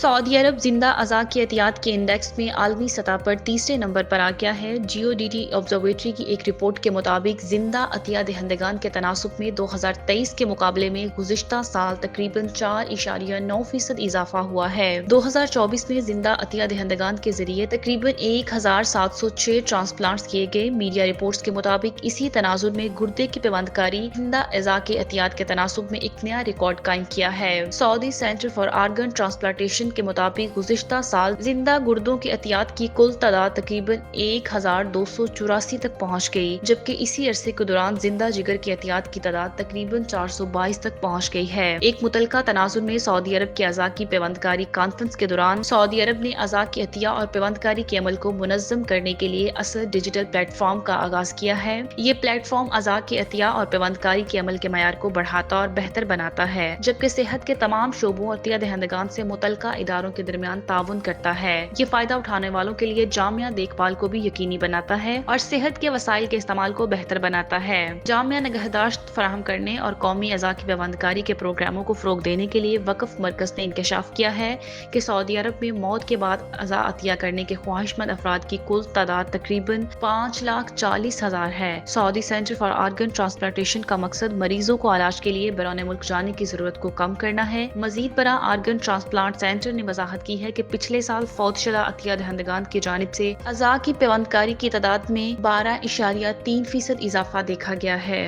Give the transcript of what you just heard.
Saudi अरब जिंदा अज़ा की एहतियात के इंडेक्स में आलमी सतह पर तीसरे नंबर पर आ गया है। GODT ऑब्जर्वेटरी की एक रिपोर्ट के मुताबिक जिंदा अतिया दहंदगान के तनासुब में 2023 के मुकाबले में गुज़िश्ता साल तकरीबन 4.9% इजाफा हुआ है। 2024 में जिंदा अतिया दहंदगान के जरिए तकरीबन 1706 ट्रांसप्लांट्स किए गए। मीडिया रिपोर्ट्स के मुताबिक इसी तनाजुर में गुर्दे की पेवंदकारी जिंदा अज़ा के एहतियात के तनासुब में एक नया रिकॉर्ड कायम किया है। Saudi center for organ transplantation के मुताबिक गुज़िश्ता साल जिंदा गुर्दों की एहतियात की कुल तादाद तकरीबन 1284 तक पहुँच गई, जबकि इसी अरसे के दौरान जिंदा जिगर की एहतियात की तादाद तकरीबन 422 तक पहुँच गई है। एक मुतलका तनाजुर में सऊदी अरब के अज़ा की पेवंदकारी कॉन्फ्रेंस के दौरान सऊदी अरब ने अज़ा की एहतिया और पेवंदकारी के अमल को मुनज़्ज़म करने के लिए असर डिजिटल प्लेटफॉर्म का आगाज किया है। ये प्लेटफॉर्म अज़ा की एहतिया और पेवंदकारी के अमल के मयार को बढ़ाता और बेहतर बनाता है, जबकि सेहत के तमाम शोबों और अतिया दहंदगान से मुतलका इदारों के दरमियान ताउन करता है। ये फायदा उठाने वालों के लिए जामिया देखभाल को भी यकीनी बनाता है और सेहत के वसाइल के इस्तेमाल को बेहतर बनाता है। जामिया निगहदाश्त फराहम करने और कौमी अज़ा की पेवंदकारी के प्रोग्रामों को फरोग देने के लिए वक्फ मरकज ने इंकशाफ किया है कि सऊदी अरब में मौत के बाद अज़ा अतिया करने के ख्वाहिशमंद अफराद की कुल तादाद तकरीबन 5,40,000 है। Saudi center for organ transplantation का मकसद मरीजों को इलाज के लिए बैरून मुल्क जाने की जरूरत को कम करना है। मजीद बरा आर्गन ट्रांसप्लांट सेंटर ने वजाहत की है कि पिछले साल फौतशुदा अतिया दहंदगान की जानिब से अज़ा की पेवंदकारी की तादाद में 12.3% इजाफा देखा गया है।